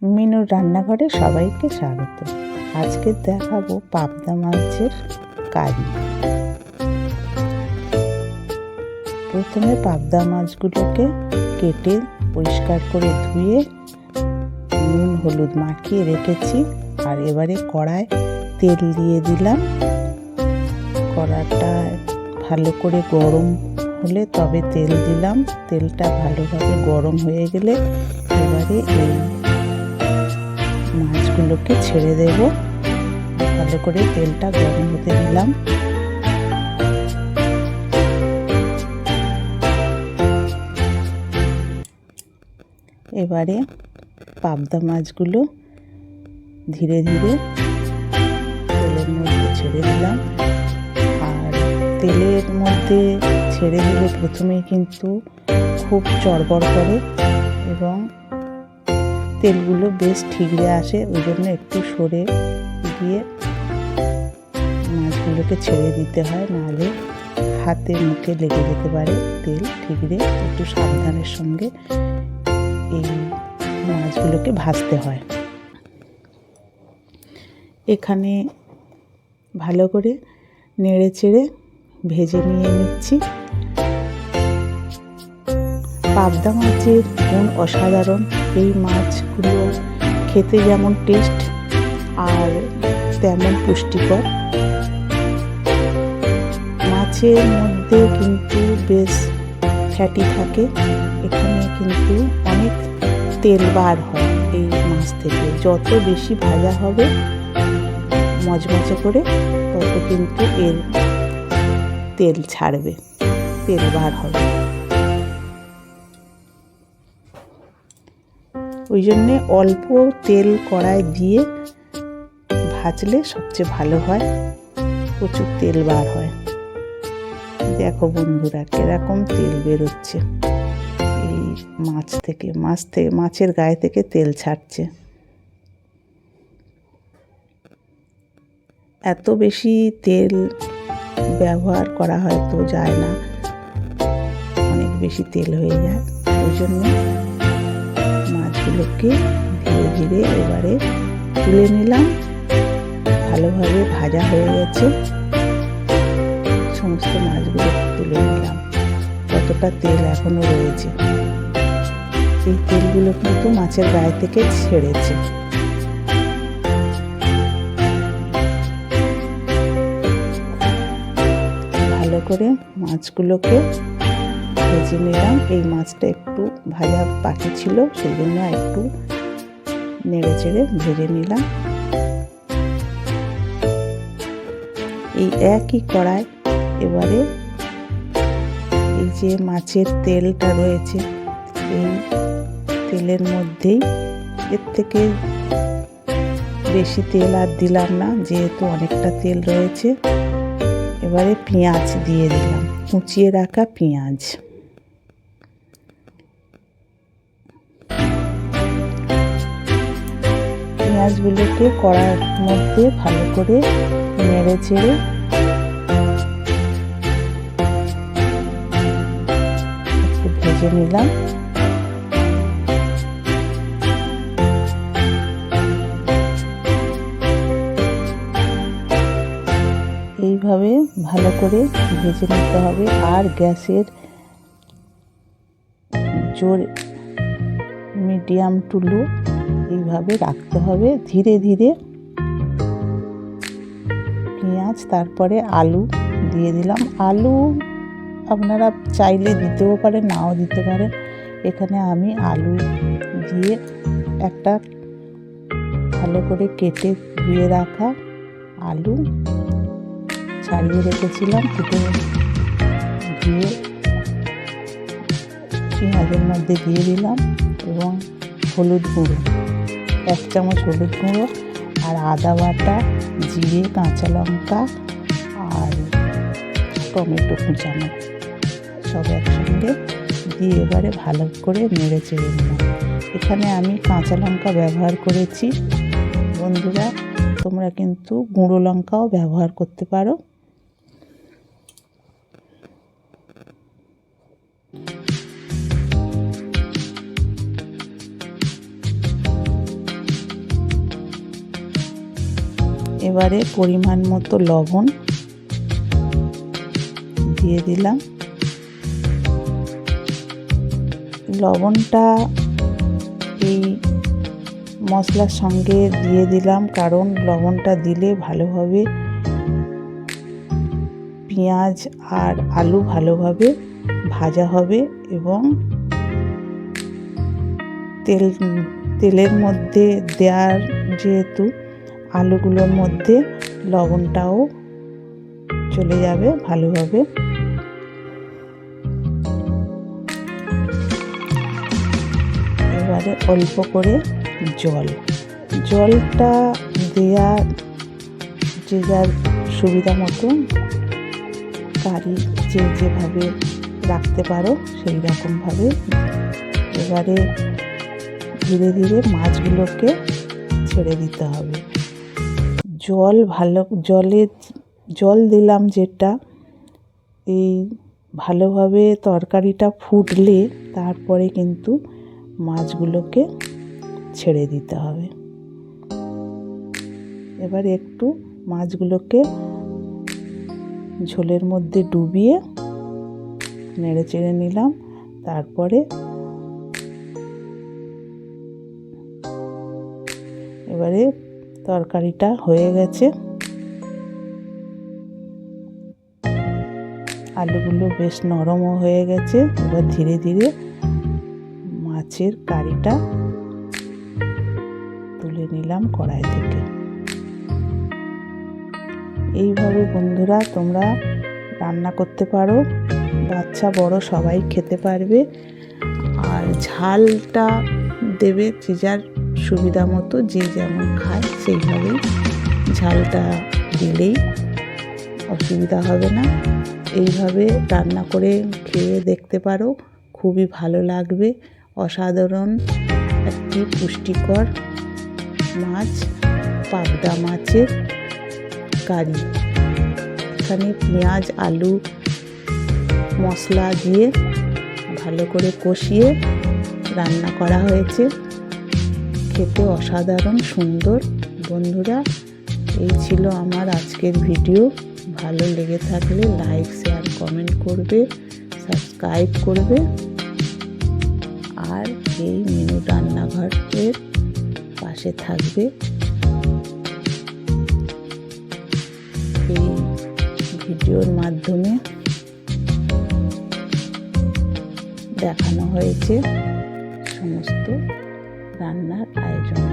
মিনুর রান্নাঘরে সবাইকে স্বাগত। আজকে দেখাবো পাবদা মাছের কারি। প্রথমে পাবদা মাছগুলোকে কেটে পরিষ্কার করে ধুয়ে নুন হলুদ মাখিয়ে রেখেছি। আর এবারে কড়ায় তেল দিয়ে দিলাম। কড়াটা ভালো করে গরম হলে তবে তেল দিলাম। তেলটা ভালোভাবে গরম হয়ে গেলে এবারে এই মাছগুলোকে ছেড়ে দেব। ভালো করে তেলটা গরম হতে দিলাম। এবারে পাবদা মাছগুলো ধীরে ধীরে তেলের মধ্যে ছেড়ে দিলাম। আর তেলের মধ্যে ছেড়ে দিলে প্রথমে কিন্তু খুব চড়বড় করে এবং তেলগুলো বেশ ঠিকরে আসে। ওই জন্য একটু সরে গিয়ে মাছগুলোকে ছেড়ে দিতে হয়, নাহলে হাতে মুখে লেগে যেতে পারে তেল ঠিকরে। একটু সাবধানের সঙ্গে এই মাছগুলোকে ভাজতে হয়। এখানে ভালো করে নেড়ে চেড়ে ভেজে নিয়ে নিচ্ছি। পাবদা মাছের গুণ অসাধারণ। এই মাছগুলো খেতে যেমন টেস্ট আর তেমন পুষ্টিকর। মাছের মধ্যে কিন্তু বেশ ফ্যাটি থাকে। এখানে কিন্তু অনেক তেল বার হয় এই মাছ থেকে। যত বেশি ভাজা হবে মচমচে করে, তত কিন্তু এর তেল ছাড়বে, তেল বার হবে। ওই জন্যে অল্প তেল কড়ায় দিয়ে ভাজলে সবচেয়ে ভালো হয়, প্রচুর তেল বার হয়। দেখো বন্ধুরা কিরকম তেল বেরোচ্ছে এই মাছের গায়ে থেকে তেল ছাড়ছে। এত বেশি তেল ব্যবহার করা হয়তো যায় না, অনেক বেশি তেল হয়ে যায়। ওই জন্য মাছগুলোকে ধীরে ধীরে এবারে তুলে নিলাম। ভালোভাবে ভাজা হয়ে গেছে, সমস্ত মাছগুলো তুলে নিলাম। কতটা তেল এখনো রয়েছে, এই তেলগুলো কিন্তু মাছের গায়ে থেকে ছেড়েছে। ভালো করে মাছগুলোকে ভেজে নিলাম। এই মাছটা একটু ভাজা বাকি ছিল, সেই জন্য একটু নেড়ে চেড়ে ভেজে নিলাম। এই একই কড়ায় এবারে এই যে মাছের তেলটা রয়েছে, এই তেলের মধ্যেই, এর থেকে বেশি তেল আর দিলাম না যেহেতু অনেকটা তেল রয়েছে। এবারে পেঁয়াজ দিয়ে দিলাম, কুচিয়ে রাখা পেঁয়াজ। পেঁয়াজগুলোকে কড়ার মধ্যে ভালো করে নেড়ে চেড়ে একটু ভেজে নিলাম। এইভাবে ভালো করে ভেজে নিতে হবে। আর গ্যাসের জোর মিডিয়াম টু লো এইভাবে রাখতে হবে। ধীরে ধীরে পেঁয়াজ, তারপরে আলু দিয়ে দিলাম। আলু আপনারা চাইলে দিতেও পারেন, নাও দিতে পারেন। এখানে আমি আলু দিয়ে একটা ভালো করে কেটে ধুয়ে রাখা আলু ছাড়িয়ে রেখেছিলাম, কেটে ধুয়ে পেঁয়াজের মধ্যে দিয়ে দিলাম। এবং হলুদ গুঁড়ো, 1 চামচ হলুদ গুঁড়ো, আর আদা বাটা, জিরে, কাঁচা লঙ্কা আর টমেটো কুচানো সব একসঙ্গে দিয়ে এবারে ভালো করে নেড়ে চেড়ে নিলাম। এখানে আমি কাঁচা লঙ্কা ব্যবহার করেছি। বন্ধুরা তোমরা কিন্তু গুঁড়ো লঙ্কাও ব্যবহার করতে পারো। এবারে পরিমাণ মতো লবণ দিয়ে দিলাম। লবণটা এই মশলার সঙ্গে দিয়ে দিলাম, কারণ লবণটা দিলে ভালোভাবে পেঁয়াজ আর আলু ভালোভাবে ভাজা হবে এবং তেলের মধ্যে দেওয়ার যেহেতু আলুগুলোর মধ্যে লবণটাও চলে যাবে ভালোভাবে। এবারে অল্প করে জলটা দেওয়া যে যার সুবিধা মতো কারি যেভাবে রাখতে পারো সেই রকমভাবে। এবারে ধীরে ধীরে মাছগুলোকে ছেড়ে দিতে হবে। জল দিলাম যেটা, এই ভালোভাবে তরকারিটা ফুটলে তারপরে কিন্তু মাছগুলোকে ছেড়ে দিতে হবে। এবার একটু মাছগুলোকে ঝোলের মধ্যে ডুবিয়ে নেড়ে চেড়ে নিলাম। তারপরে এবারে তরকারিটা হয়ে গেছে, আলুগুলো বেশ নরমও হয়ে গেছে। এবার ধীরে ধীরে মাছের কারিটা তুলে নিলাম কড়াই থেকে। এইভাবে বন্ধুরা তোমরা রান্না করতে পারো, বাচ্চা বড় সবাই খেতে পারবে। আর ঝালটা দেবে যে যার সুবিধা মতো, যে যেমন খায় সেইভাবেই ঝালটা দিলেই অসুবিধা হবে না। এইভাবে রান্না করে খেয়ে দেখতে পারো, খুবই ভালো লাগবে। অসাধারণ একটি পুষ্টিকর মাছ, পাবদা মাছের কারি। এখানে পেঁয়াজ আলু মশলা দিয়ে ভালো করে কষিয়ে রান্না করা হয়েছে, খেতে অসাধারণ সুন্দর। বন্ধুরা, এই ছিল আমার আজকের ভিডিও। ভালো লেগে থাকলে লাইক শেয়ার কমেন্ট করবে, সাবস্ক্রাইব করবে। আর এই মিনু রান্নাঘরের পাশে থাকবে। এই ভিডিওর মাধ্যমে দেখানো হয়েছে সমস্ত রান্নার আয়োজন।